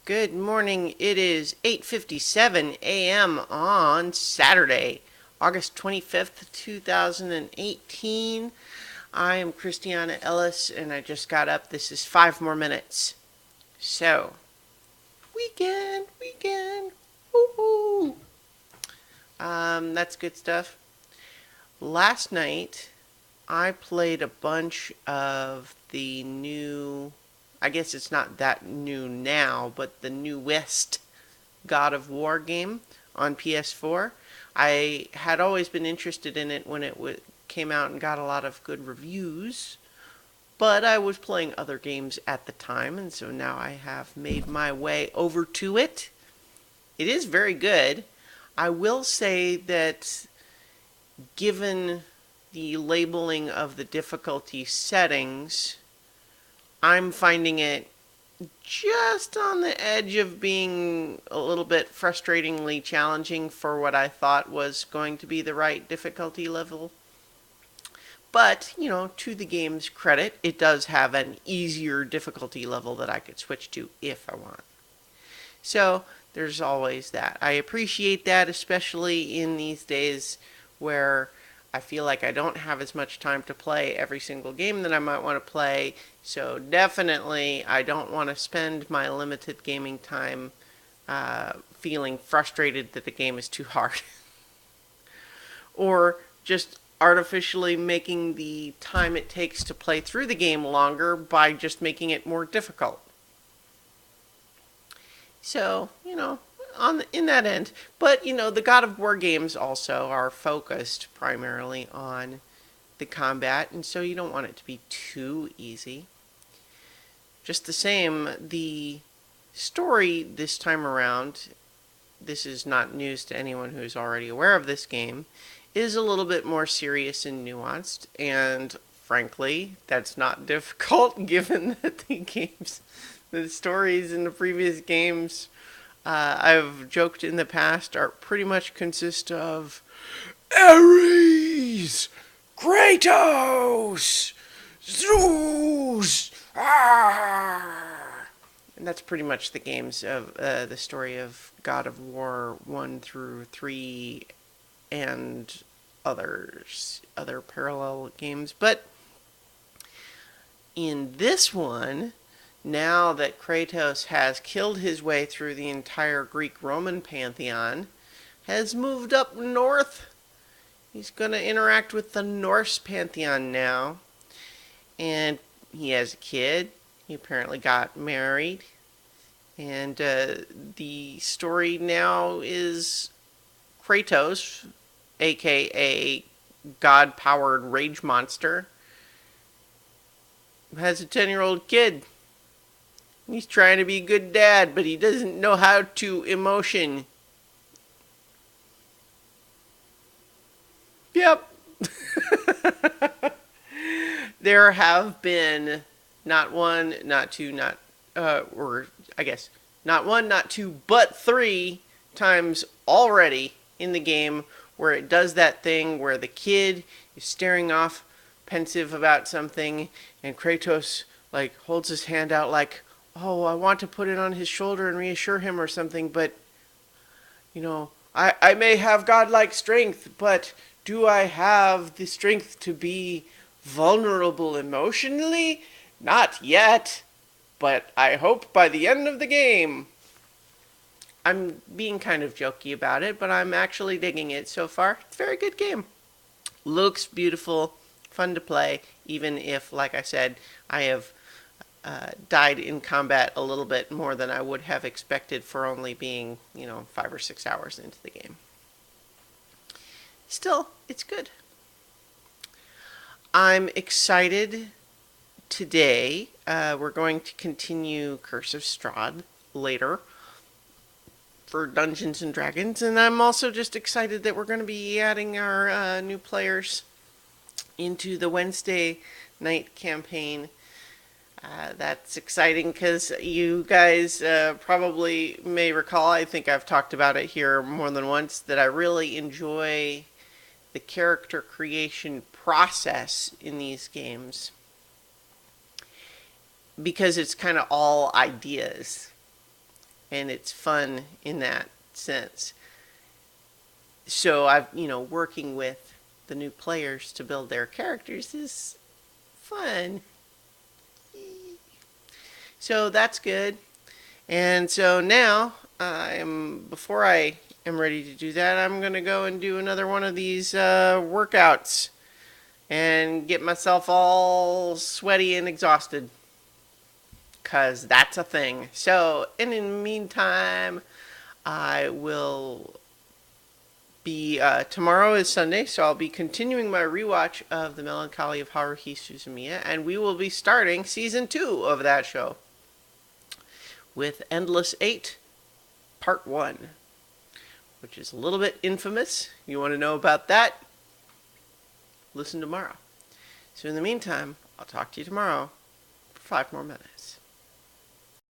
Good morning. It is 8:57 a.m. on Saturday, August 25th, 2018. I am Christiana Ellis and I just got up. This is 5 more minutes. So, weekend. Woohoo! That's good stuff. Last night I played a bunch of the new, I guess it's not that new now, but the newest God of War game on PS4. I had always been interested in it when it came out and got a lot of good reviews, but I was playing other games at the time, and so now I have made my way over to it. It is very good. I will say that given the labeling of the difficulty settings, I'm finding it just on the edge of being a little bit frustratingly challenging for what I thought was going to be the right difficulty level. But, to the game's credit, it does have an easier difficulty level that I could switch to if I want. So, there's always that. I appreciate that, especially in these days where I feel like I don't have as much time to play every single game that I might want to play. So definitely I don't want to spend my limited gaming time feeling frustrated that the game is too hard. Or just artificially making the time it takes to play through the game longer by just making it more difficult. So, in that end. But, the God of War games also are focused primarily on the combat, and so you don't want it to be too easy. Just the same, the story this time around, this is not news to anyone who's already aware of this game, is a little bit more serious and nuanced, and frankly, that's not difficult given that the stories in the previous games, I've joked in the past, are pretty much consist of Ares, Kratos, Zeus, and that's pretty much the games of the story of God of War 1 through 3 and other parallel games. But in this one, now that Kratos has killed his way through the entire Greek-Roman pantheon, has moved up north. He's going to interact with the Norse pantheon now. And he has a kid. He apparently got married. And the story now is Kratos, aka God-powered rage monster, has a 10-year-old kid. He's trying to be a good dad, but he doesn't know how to emotion. Yep. There have been not one, not two, not two, but 3 times already in the game where it does that thing where the kid is staring off pensive about something and Kratos holds his hand out like, oh, I want to put it on his shoulder and reassure him or something, but, I may have godlike strength, but do I have the strength to be vulnerable emotionally? Not yet, but I hope by the end of the game. I'm being kind of jokey about it, but I'm actually digging it so far. It's a very good game. Looks beautiful, fun to play, even if, like I said, I have died in combat a little bit more than I would have expected for only being, 5 or 6 hours into the game. Still, it's good. I'm excited today. We're going to continue Curse of Strahd later for Dungeons and Dragons, and I'm also just excited that we're going to be adding our new players into the Wednesday night campaign. That's exciting because you guys probably may recall, I think I've talked about it here more than once, that I really enjoy the character creation process in these games because it's kind of all ideas. and it's fun in that sense. So I've, working with the new players to build their characters is fun. So that's good. And so now, before I am ready to do that, I'm going to go and do another one of these workouts and get myself all sweaty and exhausted. Because that's a thing. So, and in the meantime, I will be, tomorrow is Sunday, so I'll be continuing my rewatch of The Melancholy of Haruhi Suzumiya, and we will be starting season 2 of that show with Endless 8, Part 1, which is a little bit infamous. You want to know about that? Listen tomorrow. So in the meantime, I'll talk to you tomorrow for 5 more minutes.